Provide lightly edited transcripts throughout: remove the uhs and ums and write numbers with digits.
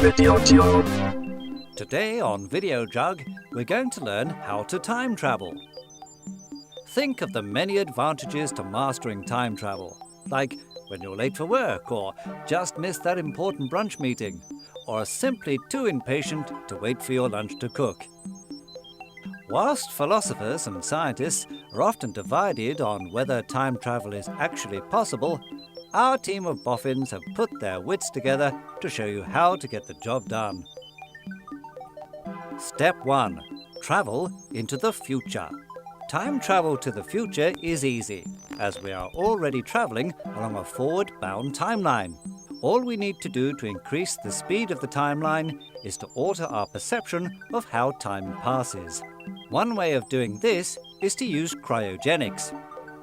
Videojug. Today on Videojug, we're going to learn how to time travel. Think of the many advantages to mastering time travel, like when you're late for work or just missed that important brunch meeting, or are simply too impatient to wait for your lunch to cook. Whilst philosophers and scientists are often divided on whether time travel is actually possible, our team of boffins have put their wits together to show you how to get the job done. Step 1. Travel into the future. Time travel to the future is easy, as we are already travelling along a forward-bound timeline. All we need to do to increase the speed of the timeline is to alter our perception of how time passes. One way of doing this is to use cryogenics.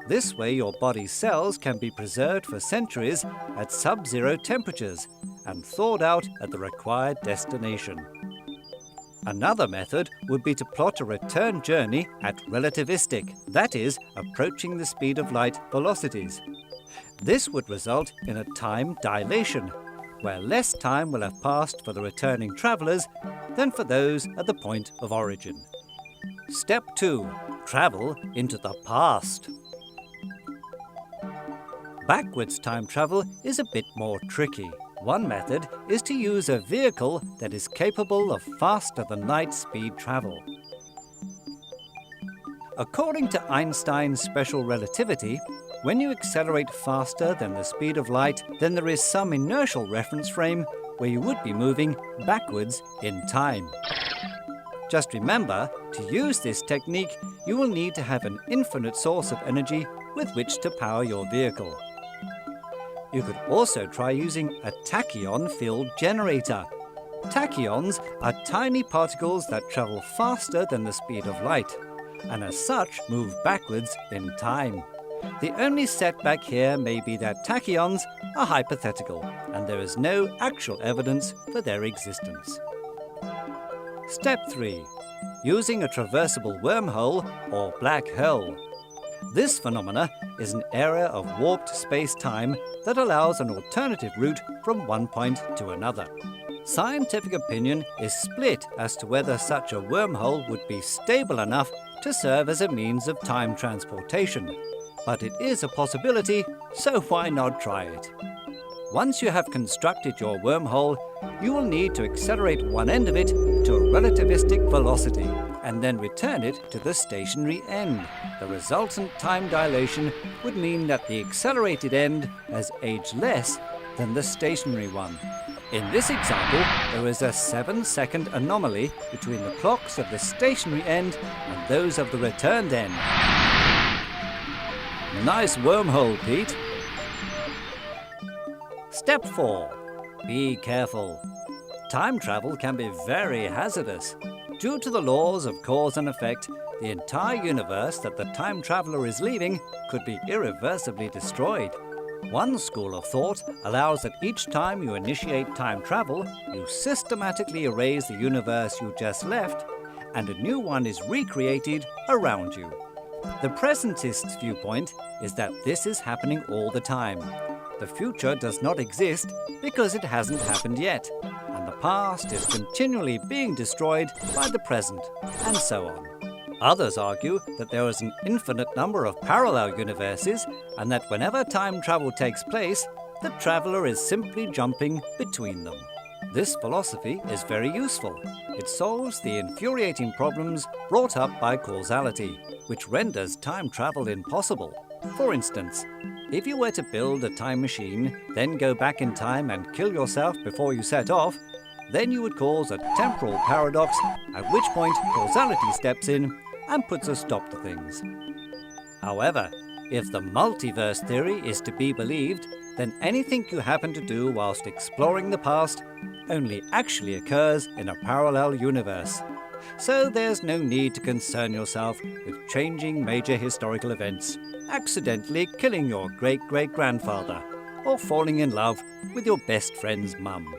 This way your body's cells can be preserved for centuries at sub-zero temperatures and thawed out at the required destination. Another method would be to plot a return journey at relativistic, that is, approaching the speed of light velocities. This would result in a time dilation, where less time will have passed for the returning travellers than for those at the point of origin. Step 2. Travel into the past. Backwards time travel is a bit more tricky. One method is to use a vehicle that is capable of faster-than-light speed travel. According to Einstein's special relativity, when you accelerate faster than the speed of light, then there is some inertial reference frame where you would be moving backwards in time. Just remember, to use this technique, you will need to have an infinite source of energy with which to power your vehicle. You could also try using a tachyon field generator. Tachyons are tiny particles that travel faster than the speed of light, and as such move backwards in time. The only setback here may be that tachyons are hypothetical, and there is no actual evidence for their existence. Step 3. Using a traversable wormhole or black hole. This phenomena is an area of warped space-time that allows an alternative route from one point to another. Scientific opinion is split as to whether such a wormhole would be stable enough to serve as a means of time transportation, but it is a possibility, so why not try it? Once you have constructed your wormhole, you will need to accelerate one end of it to a relativistic velocity and then return it to the stationary end. The resultant time dilation would mean that the accelerated end has aged less than the stationary one. In this example, there is a 7-second anomaly between the clocks of the stationary end and those of the returned end. Nice wormhole, Pete. Step 4. Be careful. Time travel can be very hazardous. Due to the laws of cause and effect, the entire universe that the time traveler is leaving could be irreversibly destroyed. One school of thought allows that each time you initiate time travel, you systematically erase the universe you just left, and a new one is recreated around you. The presentist's viewpoint is that this is happening all the time. The future does not exist because it hasn't happened yet, and the past is continually being destroyed by the present, and so on. Others argue that there is an infinite number of parallel universes, and that whenever time travel takes place, the traveller is simply jumping between them. This philosophy is very useful. It solves the infuriating problems brought up by causality, which renders time travel impossible. For instance, if you were to build a time machine, then go back in time and kill yourself before you set off, then you would cause a temporal paradox, at which point causality steps in and puts a stop to things. However, if the multiverse theory is to be believed, then anything you happen to do whilst exploring the past only actually occurs in a parallel universe. So there's no need to concern yourself with changing major historical events, accidentally killing your great-great-grandfather, or falling in love with your best friend's mum.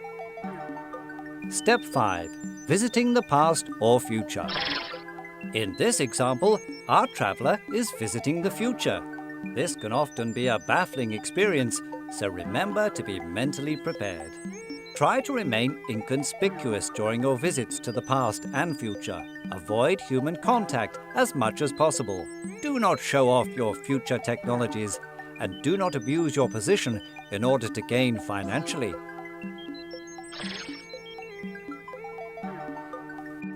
Step 5. Visiting the past or future. In this example, our traveller is visiting the future. This can often be a baffling experience, so remember to be mentally prepared. Try to remain inconspicuous during your visits to the past and future. Avoid human contact as much as possible. Do not show off your future technologies, and do not abuse your position in order to gain financially.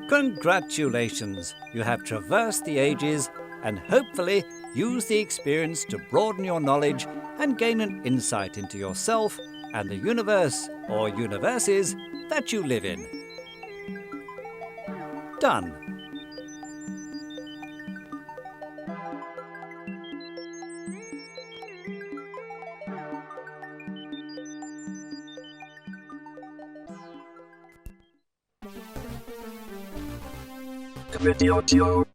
Congratulations! You have traversed the ages and hopefully use the experience to broaden your knowledge and gain an insight into yourself and the universe or universes that you live in. Done. Videojug.